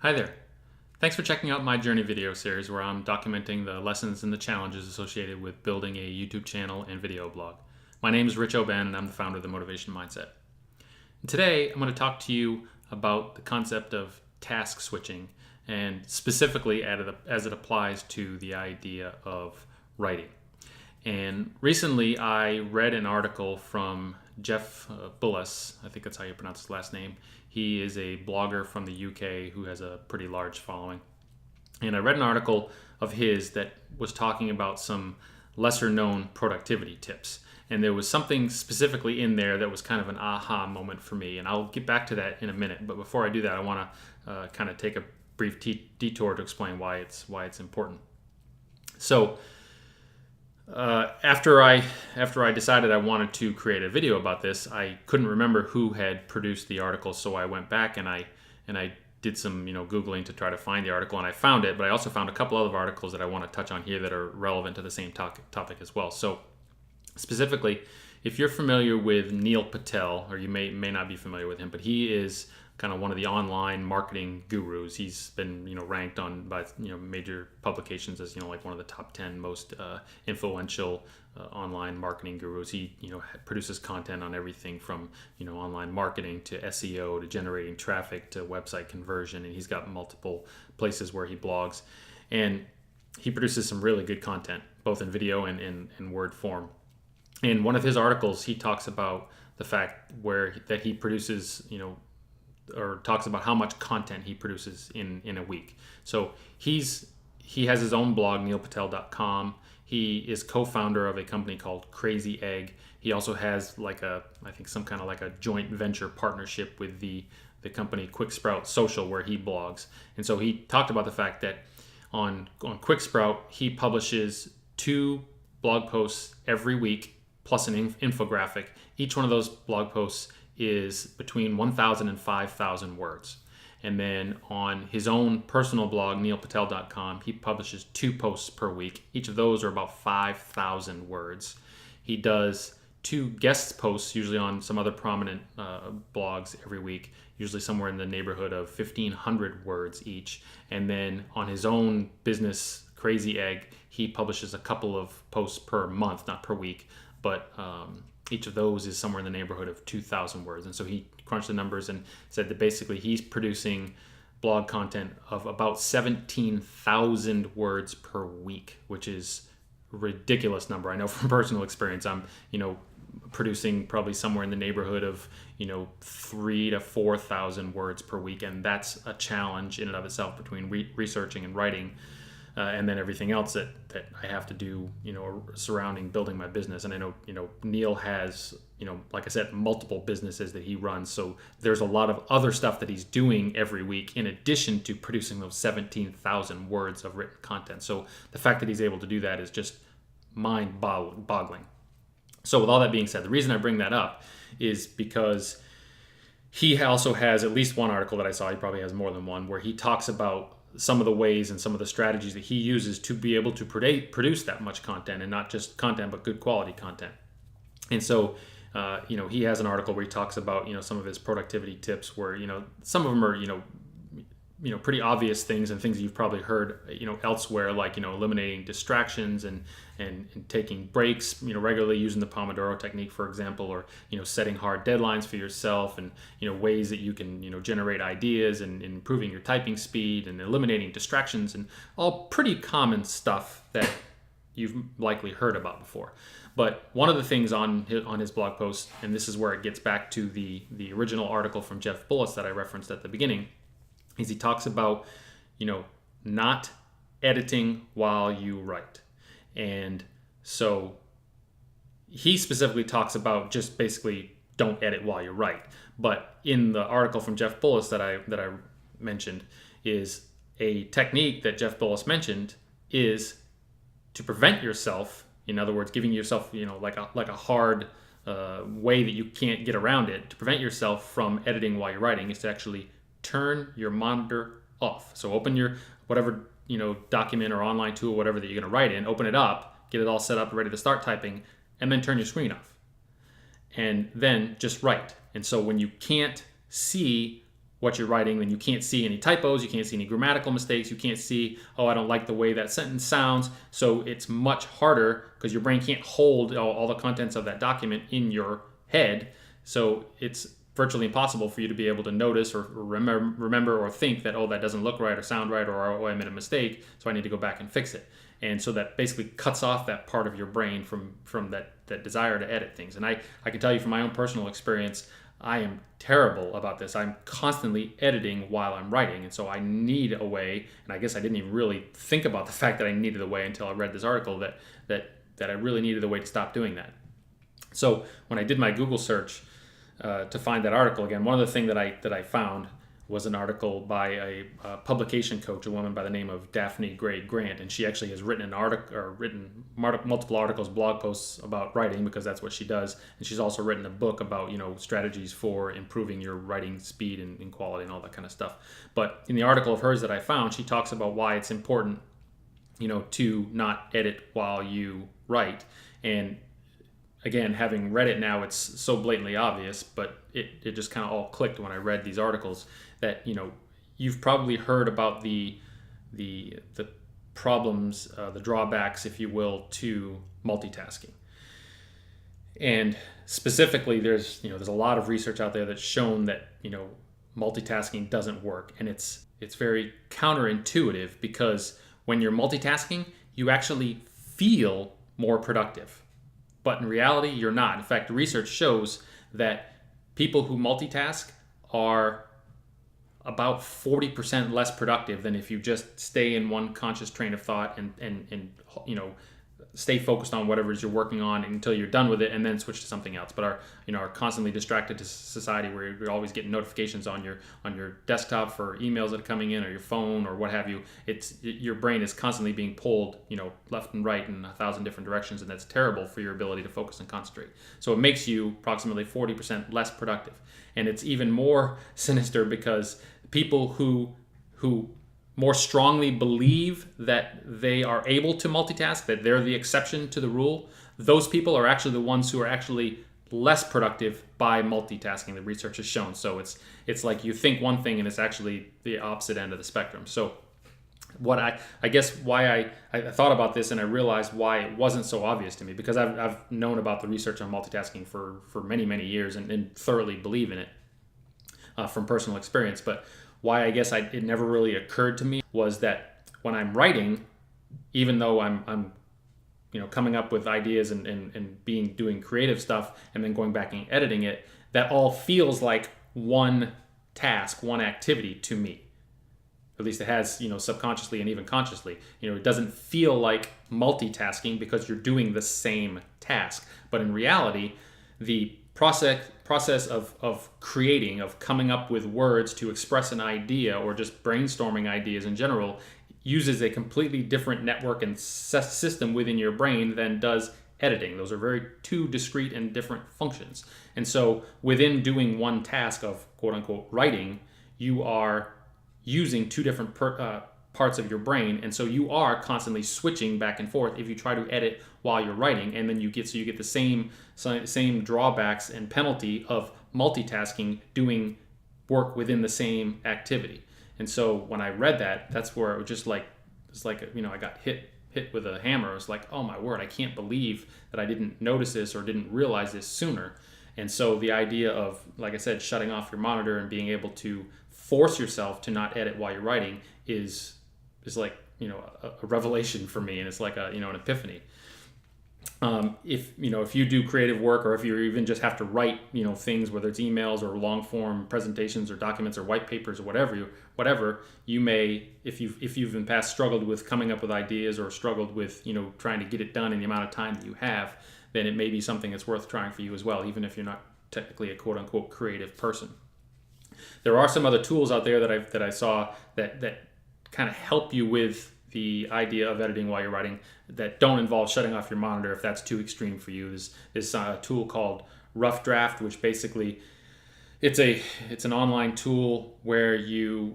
Hi there. Thanks for checking out my journey video series where I'm documenting the lessons and the challenges associated with building a YouTube channel and video blog. My name is Rich Oban and I'm the founder of The Motivation Mindset. And today I'm going to talk to you about the concept of task switching and specifically as it applies to the idea of writing. And recently I read an article from Jeff Bullis, I think that's how you pronounce his last name. He is a blogger from the UK who has a pretty large following. And I read an article of his that was talking about some lesser known productivity tips. And there was something specifically in there that was kind of an aha moment for me. And I'll get back to that in a minute. But before I do that, I want to kind of take a brief detour to explain why it's important. So after I decided I wanted to create a video about this, I couldn't remember who had produced the article, so I went back and I did some Googling to try to find the article, and I found it. But I also found a couple other articles that I want to touch on here that are relevant to the same topic as well. So specifically, if you're familiar with Neil Patel, or you may not be familiar with him, but he is kind of one of the online marketing gurus. He's been ranked on by major publications as like one of the top 10 most influential online marketing gurus. He produces content on everything from online marketing to SEO to generating traffic to website conversion, and he's got multiple places where he blogs, and he produces some really good content both in video and in word form. In one of his articles, he talks about the fact that he produces or talks about how much content he produces in a week. So he has his own blog, neilpatel.com. He is co-founder of a company called Crazy Egg. He also has some kind of like a joint venture partnership with the company Quick Sprout Social, where he blogs. And so he talked about the fact that on Quick Sprout, he publishes 2 blog posts every week plus an infographic. Each one of those blog posts is between 1,000 and 5,000 words. And then on his own personal blog, neilpatel.com, he publishes 2 posts per week. Each of those are about 5,000 words. He does 2 guest posts, usually on some other prominent blogs every week, usually somewhere in the neighborhood of 1,500 words each. And then on his own business, Crazy Egg, he publishes a couple of posts per month, not per week, but each of those is somewhere in the neighborhood of 2,000 words. And so he crunched the numbers and said that basically he's producing blog content of about 17,000 words per week, which is a ridiculous number. I know from personal experience, I'm, producing probably somewhere in the neighborhood of, 3,000 to 4,000 words per week. And that's a challenge in and of itself between researching and writing. And then everything else that I have to do, surrounding building my business. And I know, Neil has, like I said, multiple businesses that he runs. So there's a lot of other stuff that he's doing every week in addition to producing those 17,000 words of written content. So the fact that he's able to do that is just mind-boggling. So with all that being said, the reason I bring that up is because he also has at least one article that I saw, he probably has more than one, where he talks about some of the ways and some of the strategies that he uses to be able to produce that much content, and not just content, but good quality content. And so, he has an article where he talks about, some of his productivity tips where, some of them are, pretty obvious things and things you've probably heard, elsewhere, like, eliminating distractions and taking breaks, regularly, using the Pomodoro technique, for example, or, setting hard deadlines for yourself, and, ways that you can, generate ideas, and improving your typing speed, and eliminating distractions, and all pretty common stuff that you've likely heard about before. But one of the things on his blog post, and this is where it gets back to the original article from Jeff Bullis that I referenced at the beginning, is he talks about, not editing while you write. And so he specifically talks about just basically don't edit while you write. But in the article from Jeff Bullis that I mentioned, is a technique that Jeff Bullis mentioned is to prevent yourself, in other words, giving yourself, like a hard way that you can't get around it, to prevent yourself from editing while you're writing, is to actually turn your monitor off. So open your whatever document or online tool, whatever that you're going to write in, open it up, get it all set up, ready to start typing, and then turn your screen off. And then just write. And so when you can't see what you're writing, then you can't see any typos, you can't see any grammatical mistakes, you can't see, oh, I don't like the way that sentence sounds. So it's much harder because your brain can't hold all the contents of that document in your head. So it's virtually impossible for you to be able to notice or remember or think that, oh, that doesn't look right or sound right, or oh, I made a mistake, so I need to go back and fix it. And so that basically cuts off that part of your brain from that desire to edit things. And I can tell you from my own personal experience, I am terrible about this. I'm constantly editing while I'm writing. And so I need a way, and I guess I didn't even really think about the fact that I needed a way until I read this article that I really needed a way to stop doing that. So when I did my Google search to find that article, again, one of the things that I found was an article by a publication coach, a woman by the name of Daphne Gray Grant, and she actually has written multiple articles, blog posts about writing, because that's what she does, and she's also written a book about strategies for improving your writing speed and quality and all that kind of stuff. But in the article of hers that I found, she talks about why it's important, to not edit while you write. And again, having read it now, it's so blatantly obvious, but it just kind of all clicked when I read these articles that, you've probably heard about the problems, the drawbacks, if you will, to multitasking. And specifically, there's a lot of research out there that's shown that, multitasking doesn't work. And it's very counterintuitive, because when you're multitasking, you actually feel more productive. But in reality, you're not. In fact, research shows that people who multitask are about 40% less productive than if you just stay in one conscious train of thought and stay focused on whatever it is you're working on until you're done with it, and then switch to something else. But are constantly distracted to society, where you're always getting notifications on your desktop for emails that are coming in, or your phone, or what have you. Your brain is constantly being pulled left and right in 1,000 different directions, and that's terrible for your ability to focus and concentrate. So it makes you approximately 40% less productive. And it's even more sinister because people who more strongly believe that they are able to multitask, that they're the exception to the rule, those people are actually the ones who are actually less productive by multitasking, the research has shown. So it's like you think one thing and it's actually the opposite end of the spectrum. So what I guess why I thought about this, and I realized why it wasn't so obvious to me, because I've known about the research on multitasking for many, many years and thoroughly believe in it from personal experience. But why I guess it never really occurred to me was that when I'm writing, even though I'm coming up with ideas and doing creative stuff and then going back and editing it, that all feels like one task, one activity to me. At least it has, subconsciously and even consciously. It doesn't feel like multitasking because you're doing the same task. But in reality, the process of creating, of coming up with words to express an idea, or just brainstorming ideas in general, uses a completely different network and system within your brain than does editing. Those are very two discrete and different functions. And so within doing one task of quote unquote writing, you are using two different parts of your brain, and so you are constantly switching back and forth if you try to edit while you're writing, and then you get the same drawbacks and penalty of multitasking, doing work within the same activity. And so when I read that, that's where it was just like it's like I got hit with a hammer. It was like, oh my word, I can't believe that I didn't notice this or didn't realize this sooner. And so the idea of, like I said, shutting off your monitor and being able to force yourself to not edit while you're writing is like a revelation for me, and it's like an epiphany. If you do creative work, or if you even just have to write things, whether it's emails or long form presentations or documents or white papers or whatever you may, if you've in the past struggled with coming up with ideas, or struggled with trying to get it done in the amount of time that you have, then it may be something that's worth trying for you as well, even if you're not technically a quote unquote creative person. There are some other tools out there that I saw that kind of help you with the idea of editing while you're writing, that don't involve shutting off your monitor if that's too extreme for you. There's a tool called Rough Draft, which basically it's an online tool where you're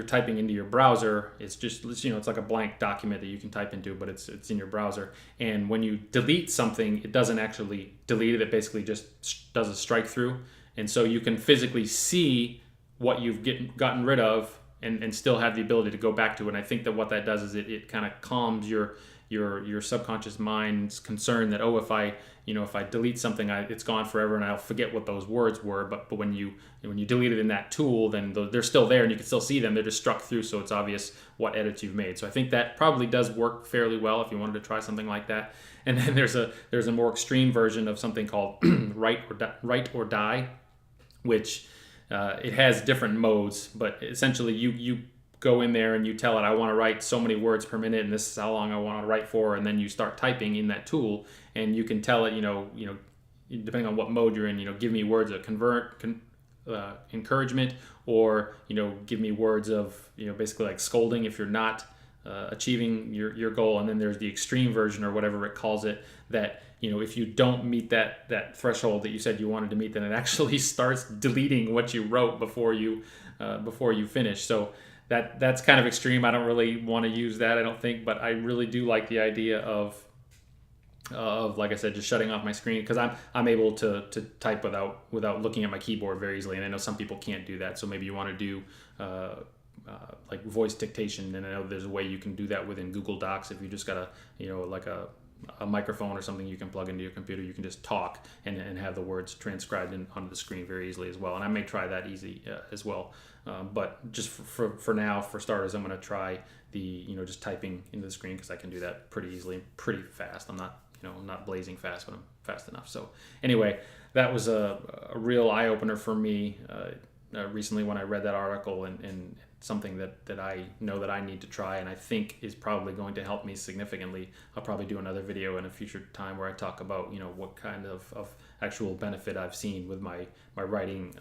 typing into your browser. It's like a blank document that you can type into, but it's in your browser. And when you delete something, it doesn't actually delete it. It basically just does a strike through. And so you can physically see what you've gotten rid of and still have the ability to go back to it. And I think that what that does is it kind of calms your subconscious mind's concern that, oh, if I delete something, it's gone forever and I'll forget what those words were. But when you delete it in that tool, then they're still there and you can still see them. They're just struck through, so it's obvious what edits you've made. So I think that probably does work fairly well if you wanted to try something like that. And then there's a more extreme version of something called write or die, which it has different modes, but essentially you go in there and you tell it, I want to write so many words per minute, and this is how long I want to write for, and then you start typing in that tool, and you can tell it, depending on what mode you're in, give me words of encouragement, or give me words of basically like scolding if you're not achieving your goal. And then there's the extreme version, or whatever it calls it, that if you don't meet that threshold that you said you wanted to meet, then it actually starts deleting what you wrote before you finish. So that's kind of extreme. I don't really want to use that, I don't think, but I really do like the idea of like I said, just shutting off my screen, because I'm able to type without looking at my keyboard very easily. And I know some people can't do that, so maybe you want to do like voice dictation, and I know there's a way you can do that within Google Docs. If you just got like a microphone or something you can plug into your computer, you can just talk and have the words transcribed onto the screen very easily as well. And I may try that easy as well. But just for now, for starters, I'm going to try the just typing into the screen, because I can do that pretty easily, pretty fast. I'm not blazing fast, but I'm fast enough. So anyway, that was a real eye opener for me recently when I read that article, and something that I know that I need to try, and I think is probably going to help me significantly. I'll probably do another video in a future time where I talk about what kind of actual benefit I've seen with my writing,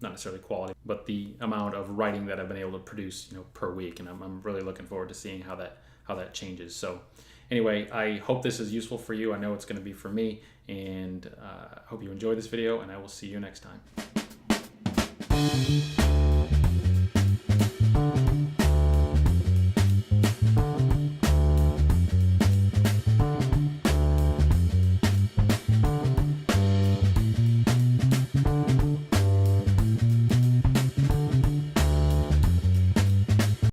not necessarily quality, but the amount of writing that I've been able to produce per week. And I'm really looking forward to seeing how that changes. So anyway, I hope this is useful for you. I know it's going to be for me, and I hope you enjoyed this video, and I will see you next time.